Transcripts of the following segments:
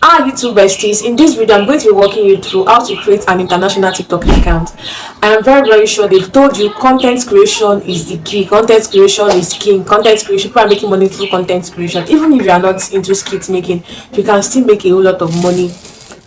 Hi YouTube besties, in this video I'm going to be walking you through how to create an international TikTok account. I am very sure they've told you content creation is the key, content creation is king, content creation, people are making money through content creation. Even if you are not into skit making, you can still make a whole lot of money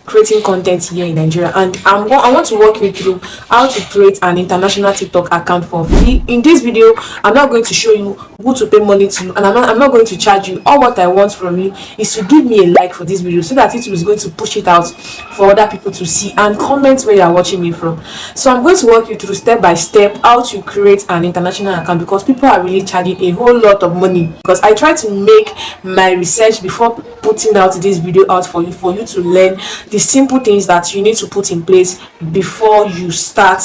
creating content here in Nigeria. And I want to walk you through how to create an international TikTok account for free. In this video, I'm not going to show you who to pay money to, and I'm not going to charge you. All what I want from you is to give me a like for this video so that it is going to push it out for other people to see, and comment where you are watching me from. So I'm going to walk you through step by step how to create an international account, because people are really charging a whole lot of money. Because I try to make my research before putting out this video out for you to learn the simple things that you need to put in place before you start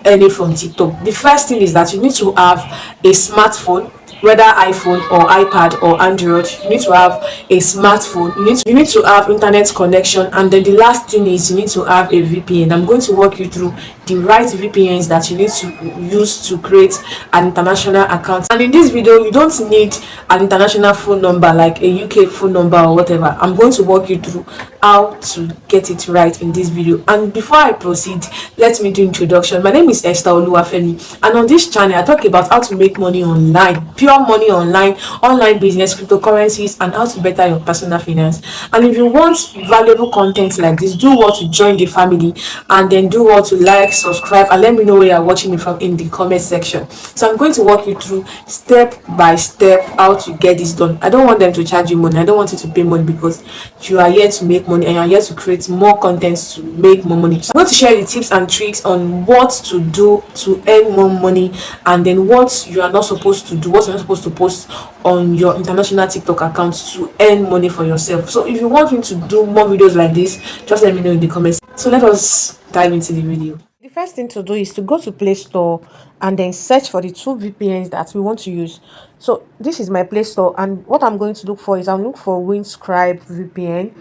earning from TikTok. The first thing is that you need to have a smartphone, whether iPhone or iPad or Android. You need to have a smartphone, you need to have internet connection, and then the last thing is you need to have a VPN. I'm going to walk you through the right VPNs that you need to use to create an international account. And in this video, you don't need an international phone number like a UK phone number or whatever. I'm going to walk you through how to get it right in this video. And before I proceed, let me do introduction. My name is Esther Oluwafemi, and on this channel I talk about how to make money online, pure money online, online business, cryptocurrencies, and how to better your personal finance. And if you want valuable content like this, do what to join the family, and then do what to like, subscribe, and let me know where you're watching me from in the comment section. So I'm going to walk you through step by step how to get this done. I don't want them to charge you money, I don't want you to pay money, because you are here to make money and you are here to create more content to make more money. So I'm going to share the tips and tricks on what to do to earn more money, and then what you are not supposed to do, what you're not supposed to post on your international TikTok account to earn money for yourself. So if you want me to do more videos like this, just let me know in the comments. So let us dive into the video. The first thing to do is to go to Play Store and then search for the two VPNs that we want to use. So this is my Play Store, and what I'm going to look for is I'll look for Windscribe VPN.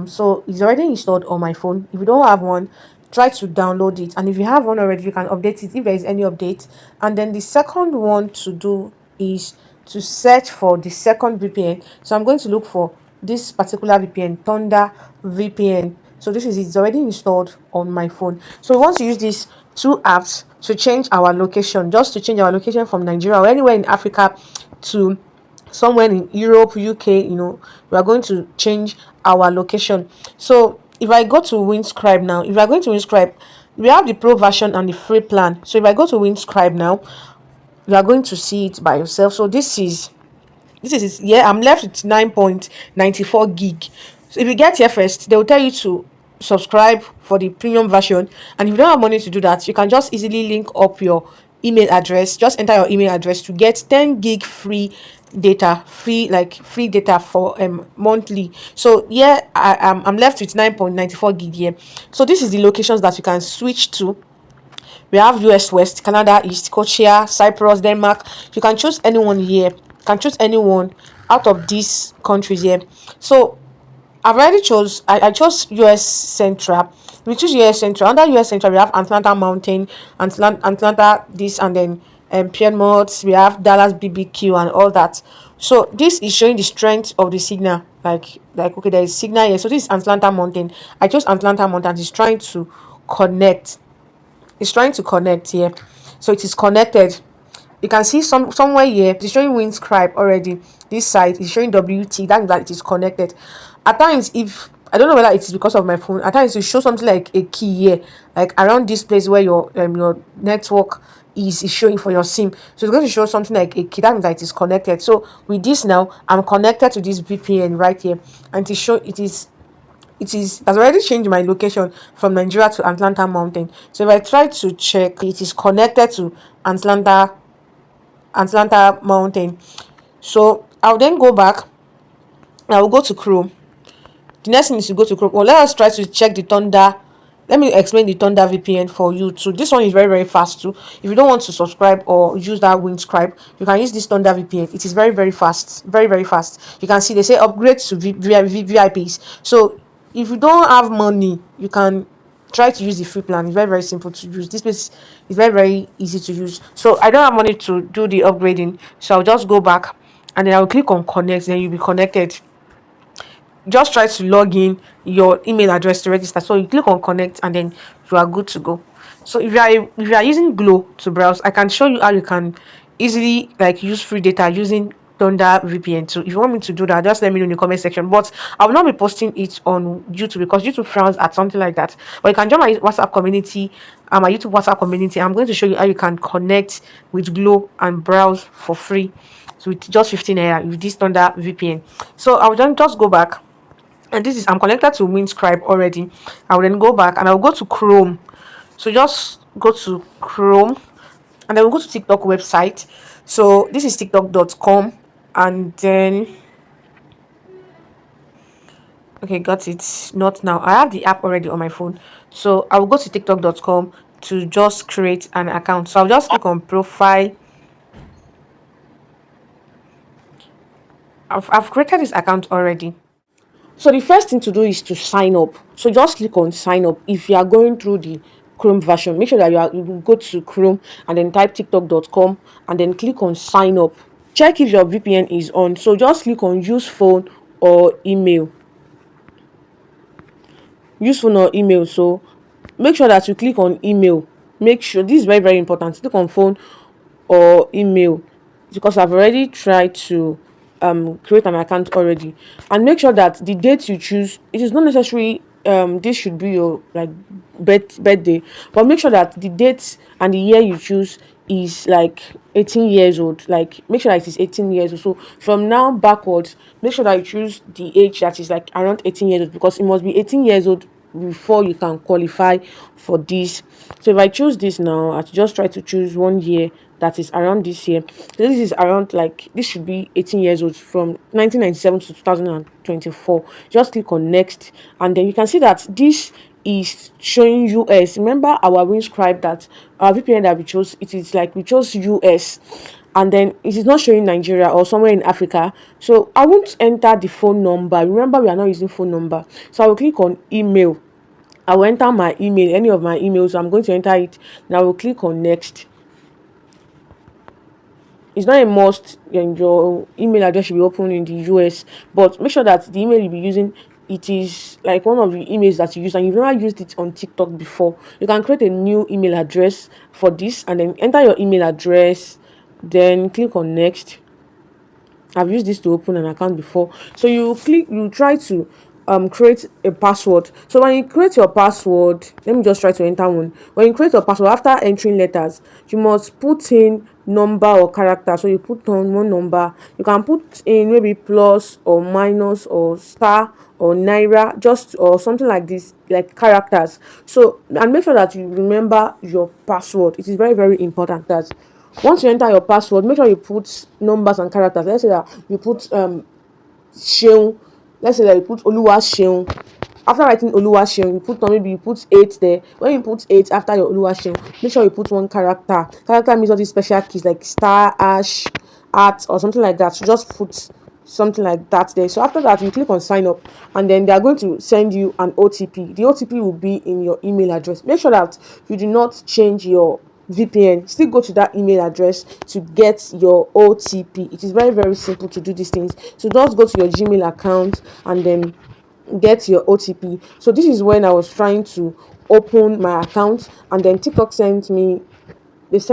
So it's already installed on my phone. If you don't have one, try to download it, and if you have one already, you can update it if there is any update. And then the second one to do is to search for the second VPN. So I'm going to look for this particular VPN, Thunder VPN. So this is it's already installed on my phone. So we want to use these two apps to change our location, just to change our location from Nigeria or anywhere in Africa to somewhere in Europe, UK. We are going to change our location. So if I go to Windscribe now, if you are going to Windscribe, we have the pro version and the free plan. So if I go to Windscribe now, you are going to see it by yourself. So this is yeah, I'm left with 9.94 gig. So if you get here first, they will tell you to subscribe for the premium version, and if you don't have money to do that, you can just easily link up your email address. Just enter your email address to get 10 gig free data, free data for monthly. So yeah, I'm left with 9.94 gig here. So this is the locations that you can switch to. We have US West, Canada East, Scotia, Cyprus, Denmark. You can choose anyone here. You can choose anyone out of these countries here. So I've already chose. I chose US Central. We choose US Central. Under US Central, we have Atlanta Mountain, Atlanta this, and then Piedmont. We have Dallas BBQ and all that. So this is showing the strength of the signal. Like okay, there is signal here. So this is Atlanta Mountain. I chose Atlanta Mountain. It's trying to connect. It's trying to connect here. So it is connected. You can see somewhere here it's showing Windscribe already. This side is showing WT. That means that it is connected. At times, if I don't know whether it is because of my phone, at times it show something like a key here, like around this place where your network is showing for your SIM. So it's going to show something like a key. That means that it is connected. So with this now, I'm connected to this VPN right here, and it has already changed my location from Nigeria to Atlanta Mountain. So if I try to check, it is connected to Atlanta Mountain. So I'll then go back. I will go to Chrome. The next thing is to go to Chrome. Well, let us try to check the Thunder. Let me explain the Thunder VPN for you too. This one is very, very fast too. If you don't want to subscribe or use that Windscribe, you can use this Thunder VPN. It is very, very fast. Very, very fast. You can see they say upgrade to VIPs. So if you don't have money, you can try to use the free plan. It's very, very simple to use. This place is very, very easy to use. So I don't have money to do the upgrading. So I'll just go back and then I'll click on connect. Then you'll be connected. just try to log in your email address to register. So you click on connect and then you are good to go. So if you are using Glow to browse, I can show you how you can easily like use free data using Thunder VPN. So if you want me to do that, just let me know in the comment section. But I will not be posting it on YouTube because YouTube frowns at something like that. But you can join my WhatsApp community, my YouTube WhatsApp community. I'm going to show you how you can connect with Glow and browse for free. So with just 15 naira with this Thunder VPN. So I will then just go back, and this is I'm connected to Winscribe already. I will then go back and I'll go to Chrome. So just go to Chrome and then we'll go to TikTok website. So this is tiktok.com, and then okay, got it. Not now. I have the app already on my phone. So I will go to tiktok.com to just create an account. So I'll just click on profile. I've created this account already. So the first thing to do is to sign up. So just click on sign up. If you are going through the Chrome version, make sure that you will go to Chrome and then type tiktok.com and then click on sign up. Check if your VPN is on. So just click on use phone or email. Use phone or email. So make sure that you click on email. Make sure this is very, very important. Click on phone or email because I've already tried to create an account already. And make sure that the date you choose, it is not necessary this should be your like birthday, but make sure that the date and the year you choose is like 18 years old. Like make sure that it is 18 years old. So from now backwards, make sure that you choose the age that is like around 18 years old, because it must be 18 years old before you can qualify for this. So if I choose this now, I just try to choose 1 year that is around this year. So this is around like this should be 18 years old from 1997 to 2024. Just click on next, and then you can see that this is showing US. Remember our Winscribe, that our VPN that we chose, it is like we chose US, and then it is not showing Nigeria or somewhere in Africa. So I won't enter the phone number. Remember, we are not using phone number. So I will click on email. I will enter my email, any of my emails. I'm going to enter it. Now I will click on next. It's not a must and your email address should be open in the US, but make sure that the email you'll be using, it is like one of the emails that you use and you've never used it on TikTok before. You can create a new email address for this and then enter your email address, then click on next. I've used this to open an account before. So you try to create a password. So when you create your password, let me just try to enter one. When you create your password, after entering letters, you must put in number or character. So you put on one number. You can put in maybe plus or minus or star or naira, just or something like this, like characters. So and make sure that you remember your password. It is very, very important that once you enter your password, make sure you put numbers and characters. Let's say that you put Sheung. Let's say that you put Oluwa Sheung. After writing Oluwa Sheung, you put maybe you put 8 there. When you put 8 after your Oluwa Sheung, make sure you put one character. Character means all these special keys like star, hash, at, or something like that. So just put something like that there. So after that, you click on sign up, and then they are going to send you an OTP. The OTP will be in your email address. Make sure that you do not change your VPN. Still go to that email address to get your OTP. It is very, very simple to do these things. So just go to your Gmail account and then get your OTP. So this is when I was trying to open my account, and then TikTok sent me these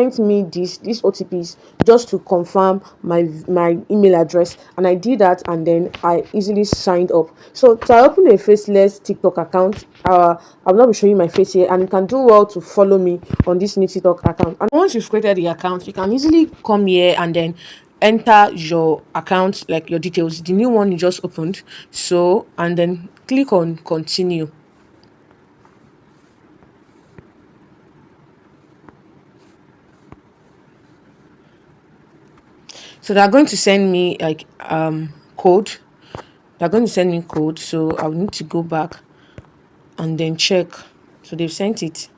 OTPs just to confirm my email address, and I did that, and then I easily signed up. So to open a faceless TikTok account, I'll not be showing my face here, and you can do well to follow me on this new TikTok account. And once you've created the account, you can easily come here and then enter your account, like your details, the new one you just opened. So and then click on continue. So they're going to send me like code. They're going to send me code, so I'll need to go back and then check. So they've sent it.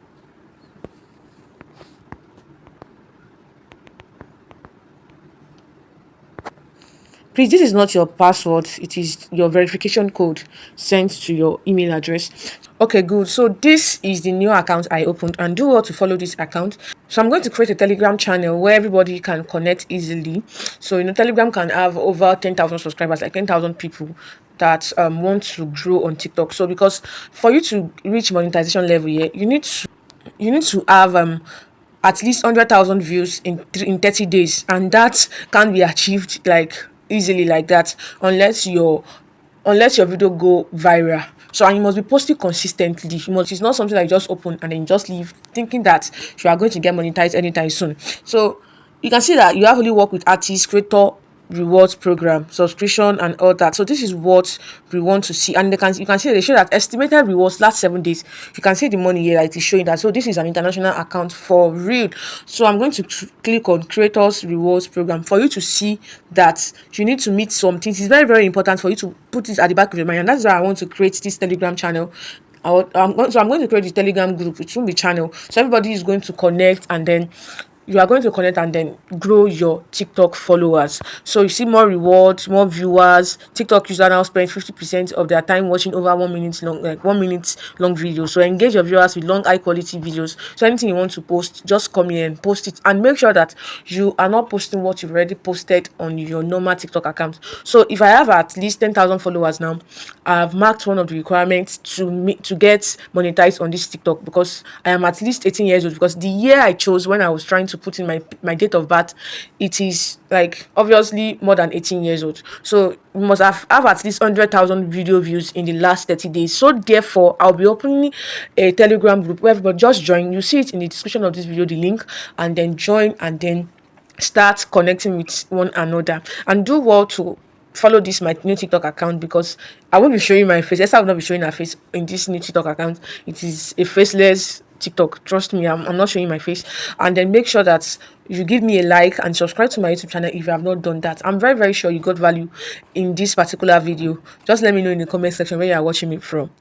Please, this is not your password, it is your verification code sent to your email address. Okay, good. So this is the new account I opened, and do well to follow this account. So I'm going to create a Telegram channel where everybody can connect easily. So Telegram can have over 10,000 subscribers, like 10,000 people that want to grow on TikTok. So because for you to reach monetization level here, you need to have at least 100,000 views in 30 days, and that can't be achieved like easily like that unless your video go viral. So, and you must be posting consistently. It's not something that you just open and then you just leave thinking that you are going to get monetized anytime soon. So you can see that you have only work with artists, creator, rewards program, subscription, and all that. So this is what we want to see, and you can see they show that estimated rewards last 7 days. You can see the money here that is showing that. So this is an international account for real. So I'm going to click on creators rewards program for you to see that you need to meet some things. It's very, very important for you to put this at the back of your mind, and that's why I want to create this Telegram channel. I'm going to create the Telegram group. It won't be channel, so everybody is going to connect, and then you are going to connect and then grow your TikTok followers. So you see more rewards, more viewers. TikTok user now spend 50% of their time watching over 1 minute long, like 1 minute long videos. So engage your viewers with long, high quality videos. So anything you want to post, just come here and post it, and make sure that you are not posting what you've already posted on your normal TikTok account. So if I have at least 10,000 followers now, I've marked one of the requirements to get monetized on this TikTok, because I am at least 18 years old, because the year I chose when I was trying to put in my date of birth, it is like obviously more than 18 years old. So you must have at least 100,000 video views in the last 30 days. So therefore, I'll be opening a Telegram group where everybody just join. You see it in the description of this video, the link, and then join, and then start connecting with one another, and do well to follow this my new TikTok account, because I won't be showing my face. Yes, I will not be showing her face in this new TikTok account. It is a faceless TikTok. Trust me, I'm not showing my face. And then make sure that you give me a like and subscribe to my YouTube channel if you have not done that. I'm very, very sure you got value in this particular video. Just let me know in the comment section where you are watching me from.